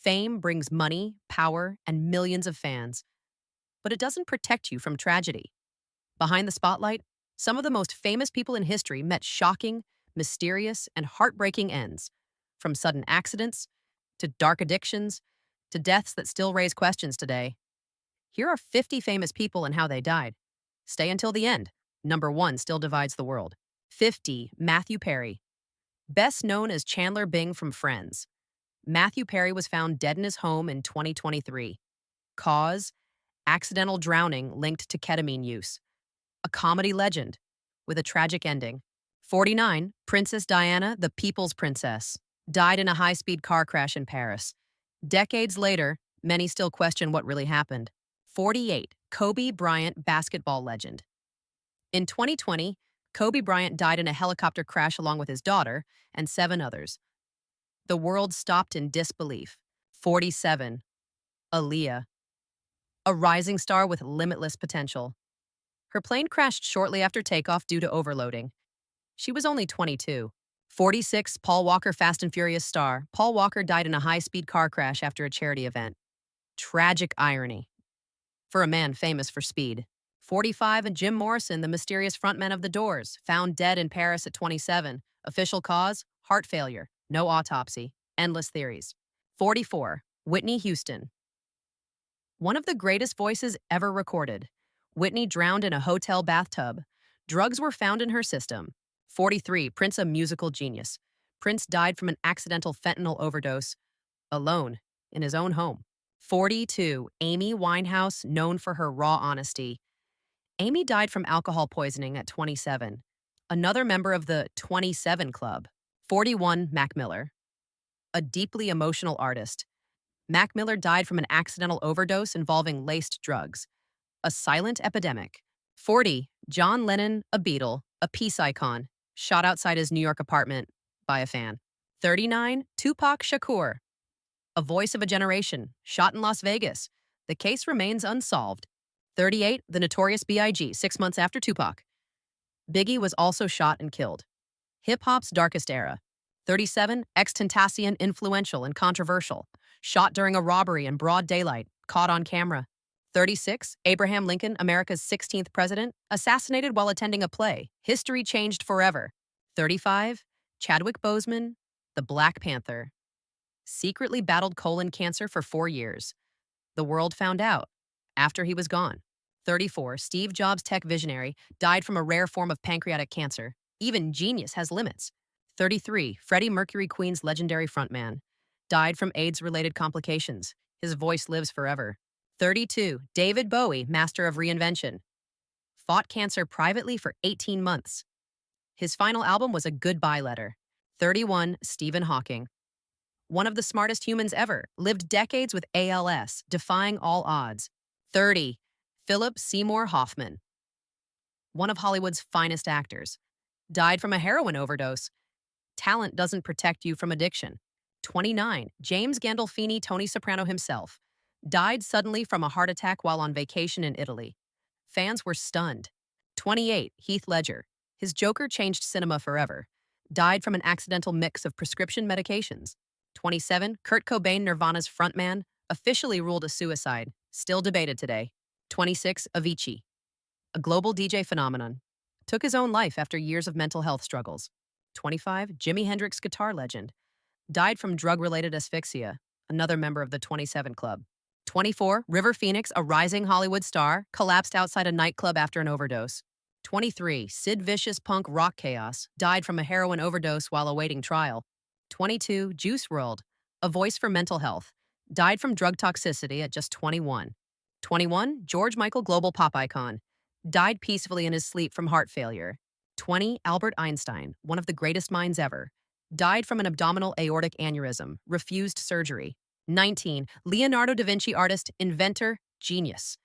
Fame brings money, power, and millions of fans, but it doesn't protect you from tragedy. Behind the spotlight, some of the most famous people in history met shocking, mysterious, and heartbreaking ends, from sudden accidents to dark addictions to deaths that still raise questions today. Here are 50 famous people and how they died. Stay until the end. Number 1 still divides the world. 50. Matthew Perry. Best known as Chandler Bing from Friends. Matthew Perry was found dead in his home in 2023. Cause? Accidental drowning linked to ketamine use. A comedy legend with a tragic ending. 49. Princess Diana, the People's Princess. Died in a high-speed car crash in Paris. Decades later, many still question what really happened. 48. Kobe Bryant, basketball legend. In 2020, Kobe Bryant died in a helicopter crash along with his daughter and 7 others. The world stopped in disbelief. 47. Aaliyah, a rising star with limitless potential. Her plane crashed shortly after takeoff due to overloading. She was only 22. 46. Paul Walker, Fast and Furious star. Paul Walker died in a high-speed car crash after a charity event. Tragic irony for a man famous for speed. 45. And Jim Morrison, the mysterious frontman of The Doors, found dead in Paris at 27. Official cause? Heart failure. No autopsy. Endless theories. 44. Whitney Houston. One of the greatest voices ever recorded. Whitney drowned in a hotel bathtub. Drugs were found in her system. 43. Prince, a musical genius. Prince died from an accidental fentanyl overdose, alone, in his own home. 42. Amy Winehouse, known for her raw honesty. Amy died from alcohol poisoning at 27. Another member of the 27 Club. 41. Mac Miller. A deeply emotional artist. Mac Miller died from an accidental overdose involving laced drugs. A silent epidemic. 40. John Lennon, a Beatle, a peace icon, shot outside his New York apartment by a fan. 39. Tupac Shakur, a voice of a generation, shot in Las Vegas. The case remains unsolved. 38. The Notorious B.I.G., 6 months after Tupac. Biggie was also shot and killed. Hip-hop's darkest era. 37. Ex-Tentacion, influential and controversial, shot during a robbery in broad daylight, caught on camera. 36. Abraham Lincoln, America's 16th president, assassinated while attending a play. History changed forever. 35. Chadwick Boseman, the Black Panther, secretly battled colon cancer for 4 years. The world found out after he was gone. 34. Steve Jobs, tech visionary, died from a rare form of pancreatic cancer. Even genius has limits. 33. Freddie Mercury, Queen's legendary frontman, died from AIDS-related complications. His voice lives forever. 32. David Bowie, master of reinvention, fought cancer privately for 18 months. His final album was a goodbye letter. 31. Stephen Hawking, one of the smartest humans ever, lived decades with ALS, defying all odds. 30. Philip Seymour Hoffman, one of Hollywood's finest actors, died from a heroin overdose. Talent doesn't protect you from addiction. 29. James Gandolfini, Tony Soprano himself, died suddenly from a heart attack while on vacation in Italy. Fans were stunned. 28. Heath Ledger, his Joker changed cinema forever, died from an accidental mix of prescription medications. 27. Kurt Cobain, Nirvana's frontman, officially ruled a suicide, still debated today. 26. Avicii, a global DJ phenomenon, took his own life after years of mental health struggles. 25. Jimi Hendrix, guitar legend, died from drug-related asphyxia, another member of the 27 Club. 24. River Phoenix, a rising Hollywood star, collapsed outside a nightclub after an overdose. 23. Sid Vicious, punk rock chaos, died from a heroin overdose while awaiting trial. 22. Juice WRLD, a voice for mental health, died from drug toxicity at just 21. 21. George Michael, global pop icon, died peacefully in his sleep from heart failure. 20. Albert Einstein, one of the greatest minds ever, died from an abdominal aortic aneurysm, refused surgery. 19. Leonardo da Vinci, artist, inventor, genius.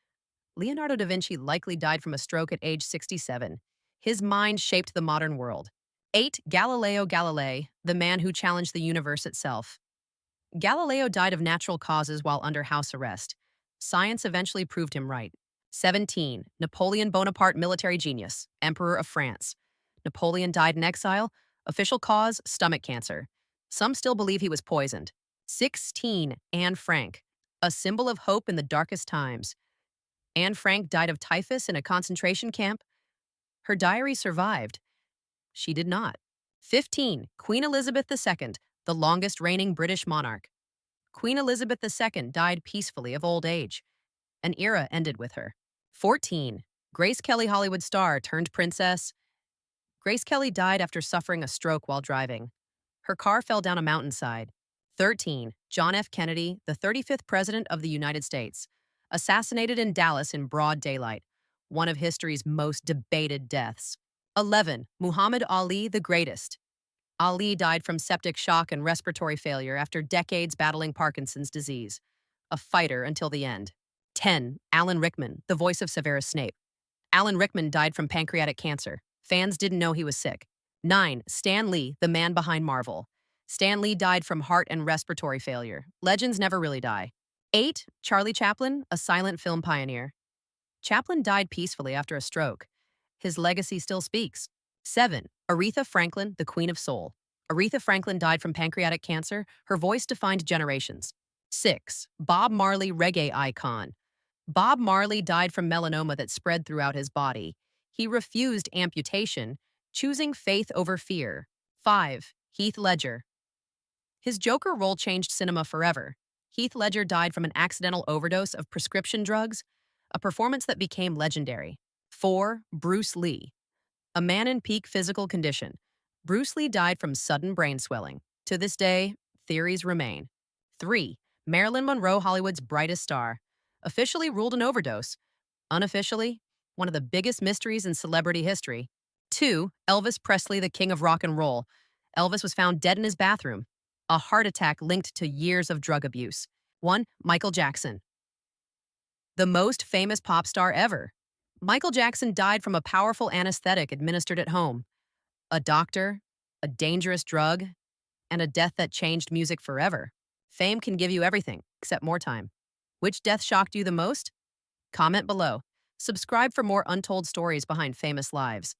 Leonardo da Vinci likely died from a stroke at age 67. His mind shaped the modern world. 8. Galileo Galilei, the man who challenged the universe itself. Galileo died of natural causes while under house arrest. Science eventually proved him right. 17. Napoleon Bonaparte, military genius, Emperor of France. Napoleon died in exile. Official cause, stomach cancer. Some still believe he was poisoned. 16. Anne Frank, a symbol of hope in the darkest times. Anne Frank died of typhus in a concentration camp. Her diary survived. She did not. 15. Queen Elizabeth II, the longest reigning British monarch. Queen Elizabeth II died peacefully of old age. An era ended with her. 14. Grace Kelly, Hollywood star turned princess. Grace Kelly died after suffering a stroke while driving. Her car fell down a mountainside. 13. John F. Kennedy, the 35th President of the United States, assassinated in Dallas in broad daylight, one of history's most debated deaths. 11. Muhammad Ali, the greatest. Ali died from septic shock and respiratory failure after decades battling Parkinson's disease, a fighter until the end. 10. Alan Rickman, the voice of Severus Snape. Alan Rickman died from pancreatic cancer. Fans didn't know he was sick. 9. Stan Lee, the man behind Marvel. Stan Lee died from heart and respiratory failure. Legends never really die. 8. Charlie Chaplin, a silent film pioneer. Chaplin died peacefully after a stroke. His legacy still speaks. 7. Aretha Franklin, the Queen of Soul. Aretha Franklin died from pancreatic cancer. Her voice defined generations. 6. Bob Marley, reggae icon. Bob Marley died from melanoma that spread throughout his body. He refused amputation, choosing faith over fear. 5. Heath Ledger. His Joker role changed cinema forever. Heath Ledger died from an accidental overdose of prescription drugs, a performance that became legendary. 4. Bruce Lee. A man in peak physical condition. Bruce Lee died from sudden brain swelling. To this day, theories remain. 3. Marilyn Monroe, Hollywood's brightest star. Officially ruled an overdose. Unofficially, one of the biggest mysteries in celebrity history. 2. Elvis Presley, the king of rock and roll. Elvis was found dead in his bathroom. A heart attack linked to years of drug abuse. 1. Michael Jackson. The most famous pop star ever. Michael Jackson died from a powerful anesthetic administered at home. A doctor, a dangerous drug, and a death that changed music forever. Fame can give you everything, except more time. Which death shocked you the most? Comment below. Subscribe for more untold stories behind famous lives.